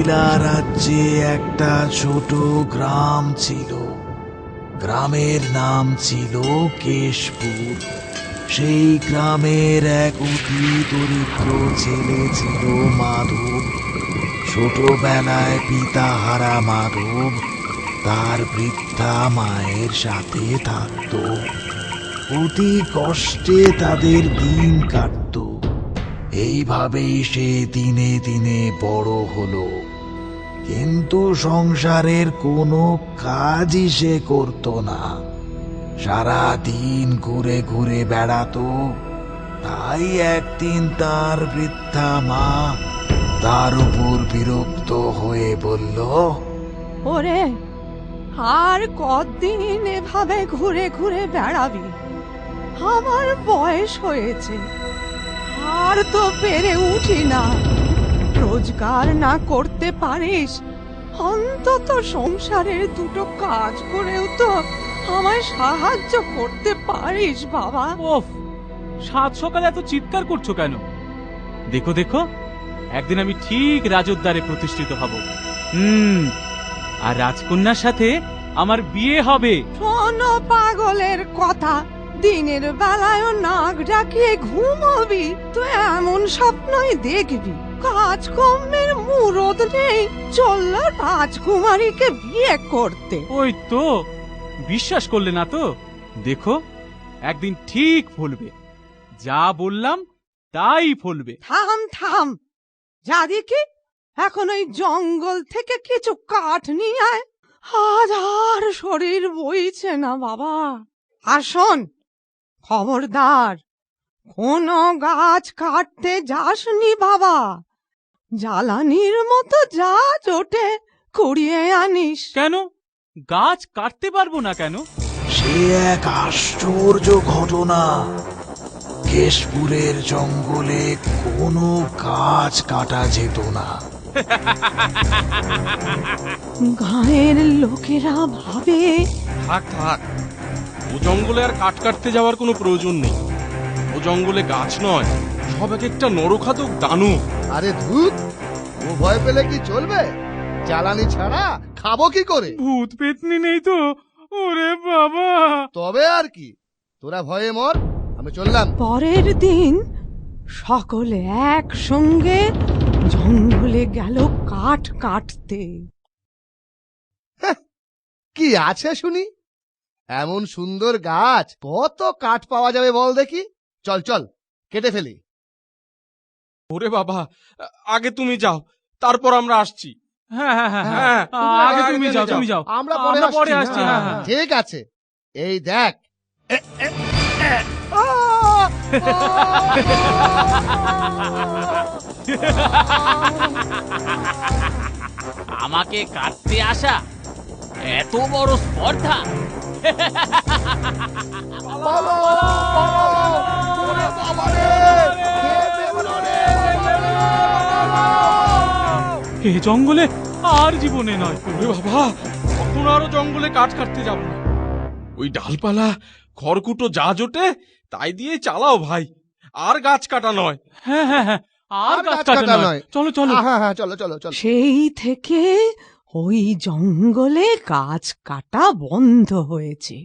মিথিলা রাজ্যে একটা ছোট গ্রাম ছিল। গ্রামের নাম ছিল কেশপুর। সেই গ্রামের এক অতি দরিদ্র ছেলে ছিল মাধব। ছোটবেলায় পিতাহারা মাধব তার বৃদ্ধা মায়ের সাথে থাকত। অতি কষ্টে তাদের দিন কাটত। এইভাবেই সে দিনে দিনে বড় হলো, কিন্তু সংসারের কোনো কাজই সে করত না। সারা দিন ঘুরে ঘুরে বেড়াতো। তাই একদিন তার বৃদ্ধা মা তার উপর বিরক্ত হয়ে বলল, ওরে, আর কতদিন এভাবে ঘুরে ঘুরে বেড়াবি? আমার বয়স হয়েছে, আর তো পেরে উঠি না। রোজগার না করতে পারিস, অন্তত সংসারের দুটো কাজ করেও তো আমায় সাহায্য করতে পারিস বাবা। ওফ, সাত সকালে এত চিৎকার করছো কেন? দেখো দেখো, একদিন আমি ঠিক রাজদ্বারে প্রতিষ্ঠিত হব। আর রাজকন্যার সাথে আমার বিয়ে হবে। শোনো পাগলের কথা, দিনের বেলায় নাক ডাকিয়ে ঘুমাবি তো এমন স্বপ্নই দেখবি। কাজকর্মের মুরদ নেই, চলল রাজকুমারীকে বিয়ে করতে। ওই তো, বিশ্বাস করলে না তো? দেখো, একদিন ঠিক ফলবে। যা বললাম তাই ফলবে। থাম থাম, যা দেখি এখন ওই জঙ্গল থেকে কিছু কাঠ নিয়ে আয়। আজ আর শরীর বইছে না বাবা। আর শোন, খবরদার কোনো গাছ কাটতে যাসনি বাবা। জ্বালানির মতো যা জোটে কুড়িয়ে আনিস। কেন গাছ কাটতে পারবো না কেন? সে এক আশ্চর্য ঘটনা। কেশপুরের জঙ্গলে কোনো গাছ কাটা যেত না। গায়ের লোকেরা ভাবে, থাক থাক, ও জঙ্গলে আর কাঠ কাটতে যাওয়ার কোনো প্রয়োজন নেই। ও জঙ্গলে গাছ নয়, সব এক একটা নরখাদক দানব। আরে ধুত, ও ভয় পেলে কি চলবে? জ্বালানি ছাড়া খাবো কি করে? ভূত পেতনি নেই তো? ওরে বাবা! তবে আর কি, তোরা ভয়ে মর, আমি চললাম। পরের দিন সকলে একসঙ্গে জঙ্গলে গেল কাঠ কাটতে। কি আছে শুনি? এমন সুন্দর গাছ, কত কাঠ পাওয়া যাবে বল দেখি। চল চল, কেটে ফেলি। ওরে বাবা, আগে তুমি যাও, তারপর আমরা আসছি। হ্যাঁ হ্যাঁ হ্যাঁ হ্যাঁ, আগে তুমি যাও, তুমি যাও। আমরা আমরা পরে পরে আসছি। আসছি। হ্যাঁ, হ্যাঁ, হ্যাঁ। ঠিক আছে, এই দেখ। আমাকে কাটতে আসা এত বড় স্পর্ধা! এ জঙ্গলে আর জীবনে নয়। ওরে বাবা, কখন আরো জঙ্গলে কাঠ কাটতে যাব না। ওই ডালপালা খড়কুটো যা জোটে তাই দিয়ে চালাও ভাই, আর গাছ কাটা নয়। হ্যাঁ হ্যাঁ হ্যাঁ, আর গাছ কাটা নয়। চলো চলো। হ্যাঁ হ্যাঁ, চলো চলো চলো। সেই থেকে ওই জঙ্গলে গাছ কাটা বন্ধ হয়েছে।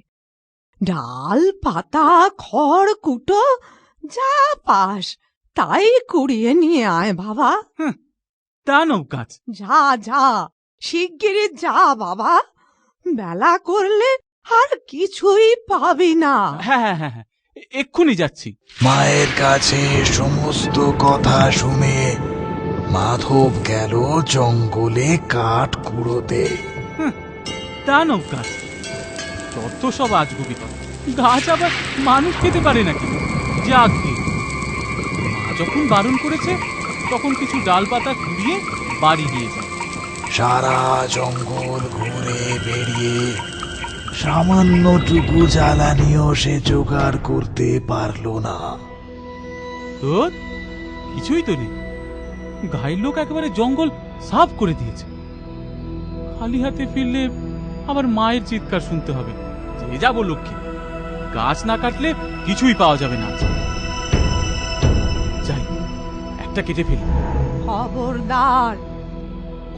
ডাল পাতা খড় কুটো যা পাস তাই কুড়িয়ে নিয়ে আয় বাবা। দানব গাছ। যা যা, শিগগিরই যা বাবা, বেলা করলে আর কিছুই পাবি না। হ্যাঁ হ্যাঁ হ্যাঁ, এক্ষুনি যাচ্ছি। মায়ের কাছে সমস্ত কথা শুনে মাধব গেল জঙ্গলে কাঠ কুড়োতে। দানব গাছ, যত সব আজগুবি কথা। গাছ আবার মানুষ খেতে পারে নাকি? যাক গে, মা যখন বারণ করেছে তখন কিছু ডাল পাতা কুড়িয়ে বাড়ি দিয়ে যায়। সারা জঙ্গল ঘুরে বেরিয়ে সামান্যটুকু জ্বালানিও সে জোগাড় করতে পারল না। তোর কিছুই তো নেই। গায়ের লোক একেবারে জঙ্গল সাফ করে দিয়েছে। খালি হাতে ফিরলে আবার মায়ের চিৎকার শুনতে হবে, যে যাবো লক্ষ্মী, গাছ না কাটলে কিছুই পাওয়া যাবে না। যাই, একটা কেটে ফেলি। খবরদার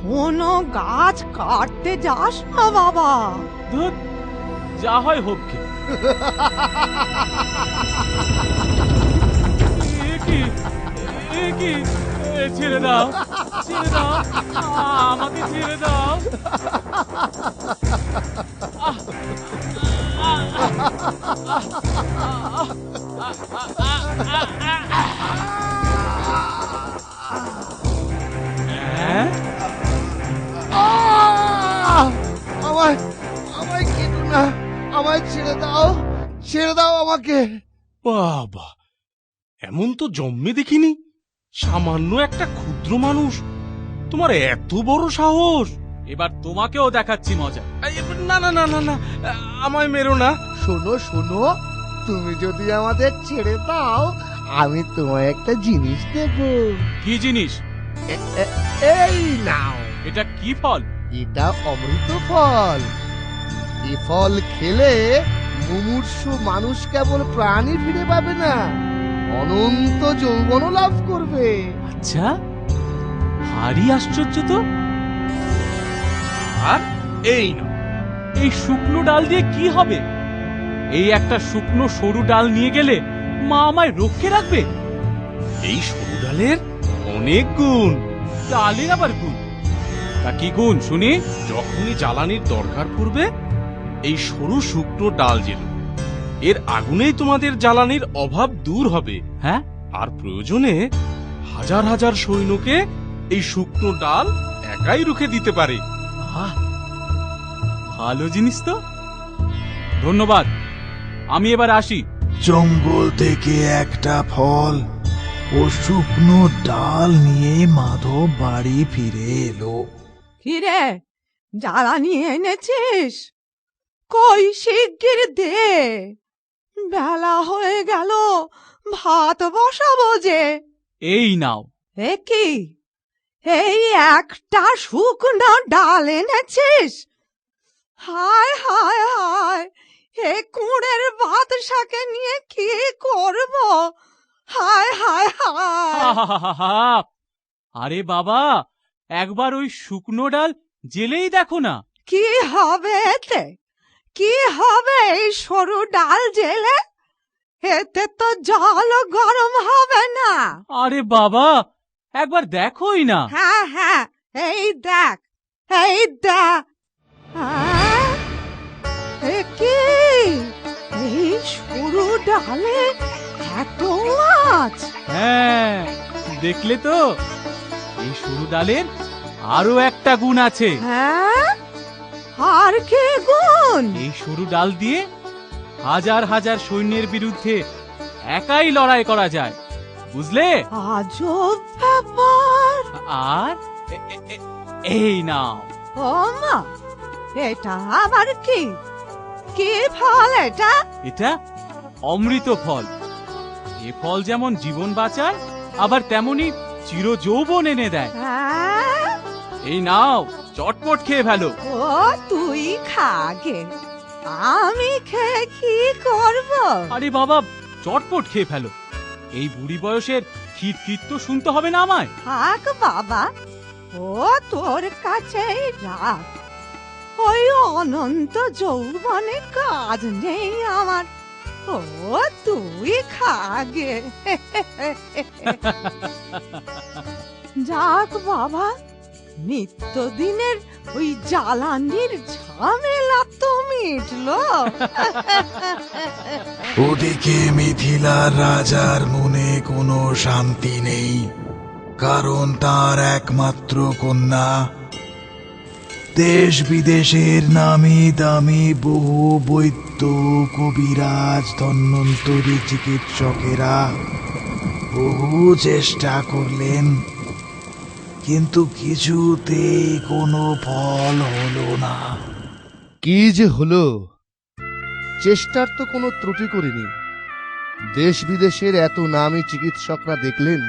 কোনো গাছ কাটতে যাস না বাবা। ধুর, যা হয় হোক গে। এ কি, এ কি? ছেড়ে দাও, ছেড়ে দাও, আমাকে ছেড়ে দাও। আমায় আমায় কেটো না, আমায় ছেড়ে দাও, ছেড়ে দাও আমাকে। বাবা, এমন তো জন্মে দেখিনি। সামান্য একটা ক্ষুদ্র মানুষ, তোমার এত বড় সাহস! এবার তোমাকেও দেখাচ্ছি মজা। এই, না না না না না, আমায় মেরো না। শোনো শোনো, তুমি যদি আমাদের ছেড়ে দাও, আমি তোমায় একটা জিনিস দেব। কি জিনিস? এই নাও, এটা কি ফল? এটা অমৃত ফল। এ ফল খেলে মুমূর্ষু মানুষ কেবল প্রাণী ফিরে পাবে না, অনন্ত যৌবন লাভ করবে। আচ্ছা, ভারী আশ্চর্য তো। আর এই না, এই শুকনো ডাল দিয়ে কি হবে? এই একটা শুকনো সরু ডাল নিয়ে গেলে মা আমায় রক্ষে রাখবে? এই সরু ডালের অনেক গুণ। ডালের আবার গুণ? তা কি গুণ শুনি? যখনই জ্বালানির দরকার পড়বে, এই সরু শুকনো ডাল জেলো। এর আগুনেই তোমাদের জ্বালানির অভাব দূর হবে। হ্যাঁ, আর প্রয়োজনে হাজার হাজার সৈন্যকে এই শুকনো ডাল একাই রুখে দিতে পারে। আহ, ভালো জিনিস তো। ধন্যবাদ, আমি এবার আসি। জঙ্গল থেকে একটা ফল ও শুকনো ডাল নিয়ে মাধব বাড়ি ফিরে এলো। কিরে, জ্বালানি এনেছিস? কই শিগগির দে, বেলা হয়ে গেল, ভাত বসাবো যে। এই নাও। এ কি, এই একটা শুকনো ডাল এনেছিস? হায় হায় হায়, এ কুঁড়ের বাদশাকে নিয়ে কি করব? হায় হায় হায়। আহাহাহা! আরে বাবা, একবার ওই শুকনো ডাল জেলেই দেখো না। কি হবে এতে? কি হবে এই সরু ডাল জেলে? এতে তো জল গরম হবে না। আরে বাবা, একবার দেখোই না। হ্যাঁ হ্যাঁ, এই দেখ, এই দেখ। হ্যাঁ? এ কি, এই সরু ডালে এত মাছ? হ্যাঁ, দেখলে তো, এই সরু ডালের আরো একটা গুণ আছে। হ্যাঁ, আর কি গুণ? এই সরু ডাল দিয়ে হাজার হাজার সৈন্যের বিরুদ্ধে একাই লড়াই করা যায়, বুঝলে? আজব ব্যাপার। আর এই নাও। ও মা, এটা আবার কি? কি ফল এটা? এটা অমৃত ফল। এ ফল যেমন জীবন বাঁচায়, আবার তেমনি চির যৌবন এনে দেয়। হ্যাঁ? এই নাও, চটপট খেয়ে ফেলো। ও তুই খাগে, আমি খেয়ে কি করব? আরে বাবা, চটপট খেয়ে ফেলো। এই বুড়ি বয়সের খিটখিট তো শুনতে হবে না আমায়। থাক বাবা, ও তোর কাছেই রাখ। ওই অনন্ত যৌবনে কাজ নেই আমার। ও তুই খাগে। যাক বাবা, নিত্যদিনের ওই জ্বালানির ঝামেলা তো মিটলো। ওদিকে মিথিলার রাজার মনে কোনো শান্তি নেই, কারণ তার একমাত্র কন্যা, দেশ বিদেশের নামি দামি বহু বৈদ্য, কবিরাজ, ধন্বন্তরী চিকিৎসকেরা বহু চেষ্টা করলেন, কিন্তু কিছুতেই কোনো ফল হলো না। কি যে হলো, চেষ্টার তো কোনো ত্রুটি করিনি। দেশ বিদেশের এত নামী চিকিৎসকরা দেখলেন,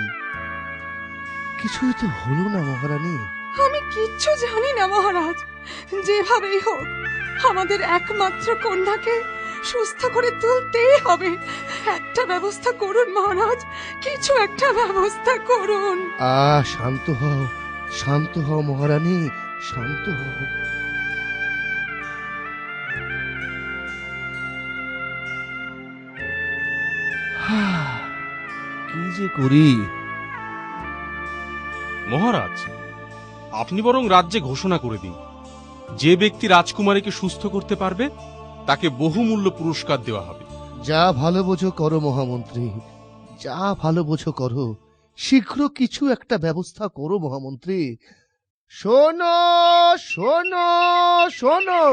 কিছুই তো হলো না মহারানী। আমি কিচ্ছু জানি না মহারাজ। যেভাবেই হোক আমাদের একমাত্র কন্যাকে সুস্থ করে তুলতেই হবে। একটা ব্যবস্থা করুন মহারাজ, কিছু একটা ব্যবস্থা করুন। শান্ত হও, শান্ত হও মহারানী, শান্ত হও। কি যে করি। মহারাজ, আপনি বরং রাজ্যে ঘোষণা করে দিন, যে ব্যক্তি রাজকুমারীকে সুস্থ করতে পারবে তাকে বহুমূল্য পুরস্কার দেওয়া হবে। যা ভালো বোঝো করো মহামন্ত্রী, যা ভালো বোঝো করো। শীঘ্র কিছু একটা ব্যবস্থা করো মহামন্ত্রী। শোনো শোনো শোনো,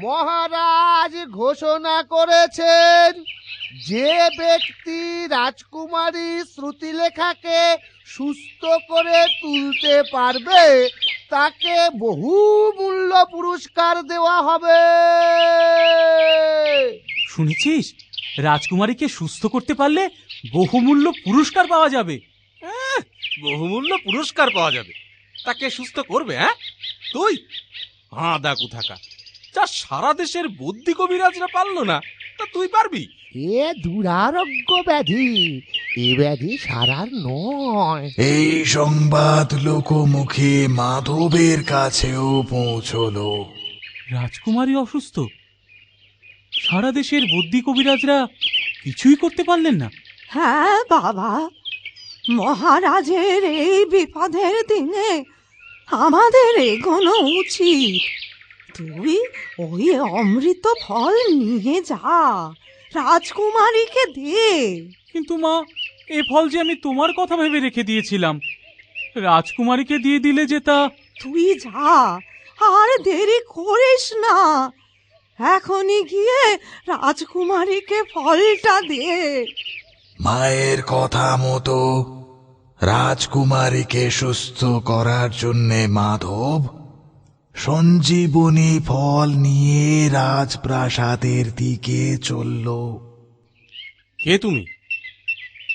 মহারাজ ঘোষণা করেছেন, যে ব্যক্তি রাজকুমারী শ্রুতিলেখাকে সুস্থ করে তুলতে পারবে তাকে বহুমূল্য পুরস্কার দেওয়া হবে। শুনেছিস, রাজকুমারীকে সুস্থ করতে পারলে বহুমূল্য পুরস্কার পাওয়া যাবে। বহুমূল্য পুরস্কার পাওয়া যাবে? তাকে সুস্থ করবে? হ্যাঁ, তুই? হ্যাঁ, দেখো থাকা, যা সারা দেশের বদ্যি কবিরাজরা পারলো না, তা তুই পারবি? এ দুরারোগ্য ব্যাধি, এ ব্যাধি সারার নয়। এই সংবাদ লোকমুখে মাধবের কাছেও পৌঁছলো। রাজকুমারী অসুস্থ? সারা দেশের বদ্যি কবিরাজরা কিছুই করতে পারলেন না? হ্যাঁ বাবা, মহারাজের এই বিপদের দিনে আমাদের এগোনো উচিত। তুই ওই অমৃত ফল নিয়ে যা, রাজকুমারীকে দে। কিন্তু মা, এ ফল যে আমি তোমার কথা ভেবে রেখে দিয়েছিলাম, রাজকুমারীকে দিয়ে দিলে যে তা। তুই যা, আর দেরি করিস না, এখনই গিয়ে রাজকুমারীকে ফলটা দে। মায়ের কথা মতো রাজকুমারীকে সুস্থ করার জন্যে মাধব সঞ্জীবনী ফল নিয়ে রাজপ্রাসাদের দিকে চলল। কে তুমি?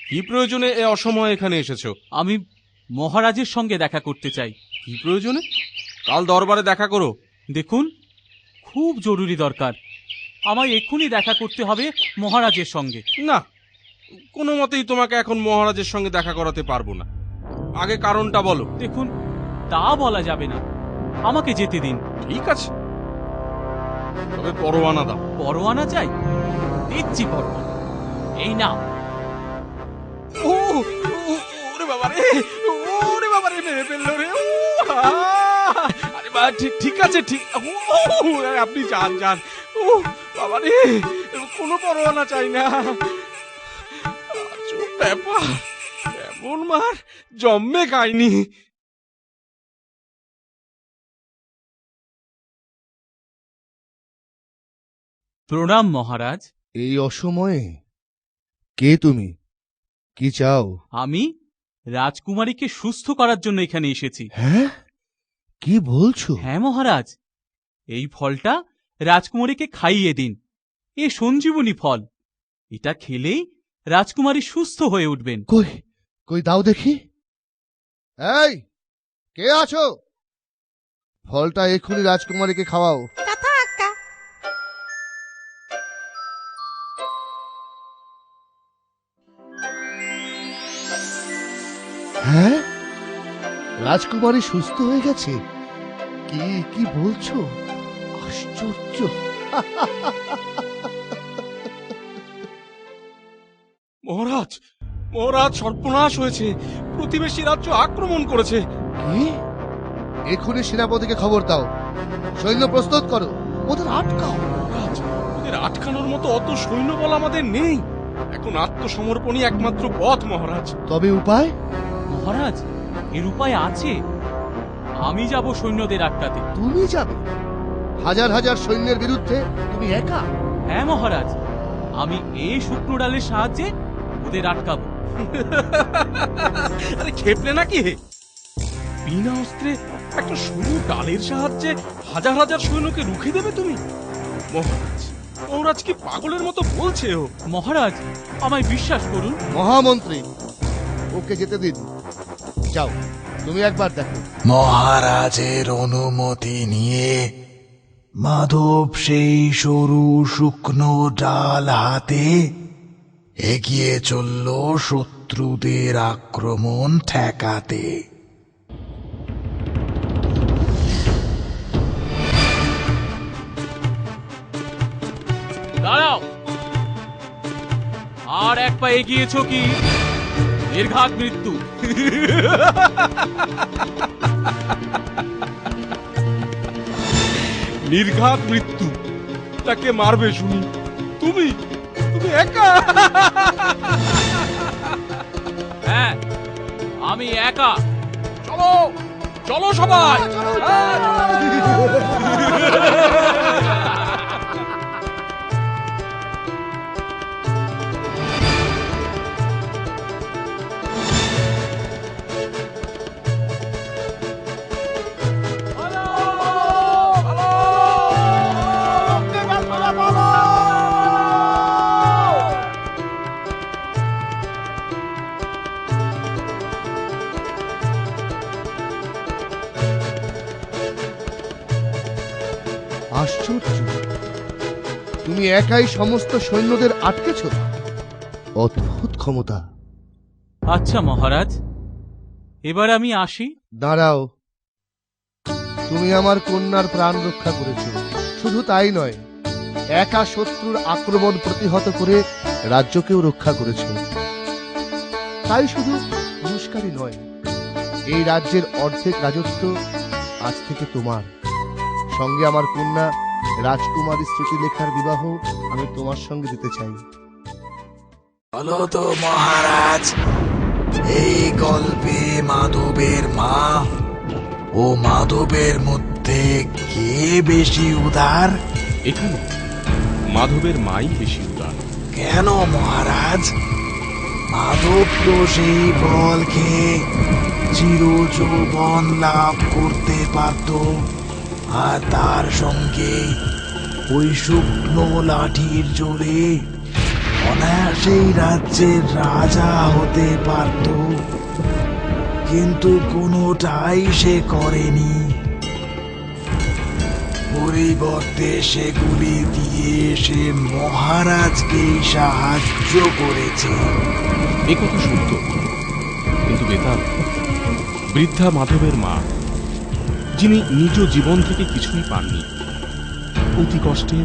কি প্রয়োজনে এ অসময়ে এখানে এসেছো? আমি মহারাজের সঙ্গে দেখা করতে চাই। কি প্রয়োজনে? কাল দরবারে দেখা করো। দেখুন, খুব জরুরি দরকার, আমায় এক্ষুনি দেখা করতে হবে মহারাজের সঙ্গে। না, কোনো মতেই তোমাকে এখন মহারাজের সঙ্গে দেখা করাতে পারবো না। আগে কারণটা বলো। দেখুন, তা বলা যাবে না, আমাকে যেতে দিন। ঠিক আছে, তবে পরোয়ানা দাও। পরোয়ানা চাই? দিচ্ছি পরোয়ানা, এই নাও। ও, ওরে বাবা রে, ওরে বাবা রে, মেরে ফেললো রে। আরে বা, ঠিক আছে, ঠিক। আপনি যান যান। ও বাবা রে, কোনো পরোয়ানা চাই না। ব্যাপার, এমন মার জন্মে খাইনি। প্রণাম মহারাজ। এই অসময়ে কে তুমি? কি চাও? আমি রাজকুমারীকে সুস্থ করার জন্য এখানে এসেছি। হ্যাঁ, কি বলছো? হ্যাঁ মহারাজ, এই ফলটা রাজকুমারীকে খাইয়ে দিন। এ সঞ্জীবনী ফল, এটা খেলেই রাজকুমারী সুস্থ হয়ে উঠবেন। কই কই দাও দেখি। এই, কে আছো? ফলটা এক্ষুনি রাজকুমারীকে খাওয়াও। হ্যাঁ, রাজকুমারী সুস্থ হয়ে গেছে? কি কি বলছো? আশ্চর্য। মহারাজ, মহারাজ, সর্বনাশ হয়েছে। প্রতিবেশী রাজ্য আক্রমণ করেছে। কি? এক্ষুনি সেনাপতিকে খবর দাও, সৈন্য প্রস্তুত করো, ওদের আটকাও। মহারাজ, ওদের আটকানোর মতো অত সৈন্যবল আমাদের নেই। এখন আত্মসমর্পণই একমাত্র পথ মহারাজ। তবে উপায়? মহারাজ, এর উপায় আছে। আমি যাব সৈন্যদের আটকাতে। তুমি যাবে? হাজার হাজার সৈন্যের বিরুদ্ধে তুমি একা? হ্যাঁ মহারাজ, আমি এই শুকনো ডালের সাহায্যে ওদের আটকাবো। আরে খেপলে নাকি হে? বিনা অস্ত্রে একটা সরু ডালের সাহায্যে হাজার হাজার সৈন্যকে রুখে দেবে তুমি? মহারাজ, মহারাজ কি পাগলের মতো বলছে ও? মহারাজ, আমায় বিশ্বাস করুন। মহামন্ত্রী, ওকে যেতে দিন। যাও, তুমি একবার দেখো। মহারাজের অনুমতি নিয়ে মাধব সেই সরু শুকনো ডাল হাতে এগিয়ে চলল শত্রুদের আক্রমণ ঠেকাতে। এক পা এগিয়েছ কি নির্ঘাত মৃত্যু। নির্ঘাত মৃত্যু? তাকে মারবে শুনি? তুমি তুমি একা? হ্যাঁ, আমি একা। চলো চলো সবাই। আশ্চর্য, তুমি একাই সমস্ত সৈন্যদের আটকেছ? অদ্ভুত ক্ষমতা। আচ্ছা মহারাজ, এবার আমি আসি। দাঁড়াও, তুমি আমার কন্যার প্রাণ রক্ষা করেছ। শুধু তাই নয়, একা শত্রুর আক্রমণ প্রতিহত করে রাজ্যকেও রক্ষা করেছ। তাই শুধু পুরস্কারই নয়, এই রাজ্যের অর্ধেক রাজত্ব আজ থেকে তোমার। সঙ্গে আমার কন্যা রাজকুমারী শ্রুতিলেখার বিবাহ আমি তোমার সঙ্গে দিতে চাই। বলো তো মহারাজ, এই গল্পে মাধবের মা ও মাধবের মধ্যে কে বেশি উদার? এখানে মাধবের মাই বেশি উদার। কেন মহারাজ? মাধব তো সেই ফল খেয়ে চিরযৌবন লাভ করতে পারত, আর তার সঙ্গে ওই শুকনো লাঠির জোরে অনায়াসেই রাজ্যের রাজা হতে পারত, কিন্তু কোনোটাই সে করেনি। পরিবর্তে সেগুলি দিয়ে সে মহারাজকেই সাহায্য করেছে। এ কথা সত্য, কিন্তু বেতাল, বৃদ্ধা মাধবের মা, যিনি নিজ জীবন থেকে কিছুই পাননি, অতি কষ্টে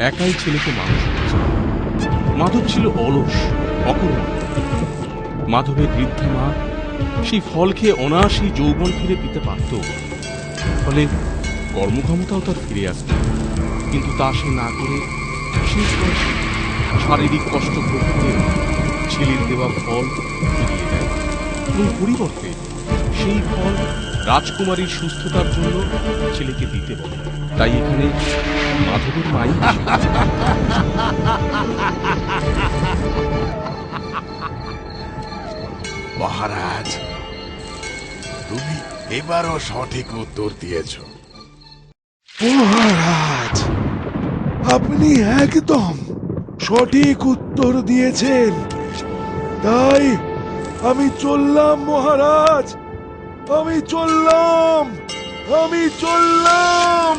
একাই ছেলেকে মানুষ করেছে। মাধব ছিল অলস, অকর্মণ্য। মাধবের বৃদ্ধা মা সেই ফল খেয়ে অনায়াসেই যৌবন ফিরে পেতে পারত, ফলে কর্মক্ষমতাও তার ফিরে আসবে। কিন্তু তা সে না করে শেষ বয়সে শারীরিক কষ্ট ভোগ করে ছেলের দেওয়া ফল ফিরিয়ে দেয়, এবং পরিবর্তে সেই ফল রাজকুমারীর সুস্থতার জন্য ছেলেকে দিতে বলে। তাই এখানে মাধবের মাই মহারাজ, তুমি এবারও সঠিক উত্তর দিয়েছ। মহারাজ, আপনি একদম সঠিক উত্তর দিয়েছেন। তাই আমি চললাম মহারাজ, আমি চললাম, আমি চললাম।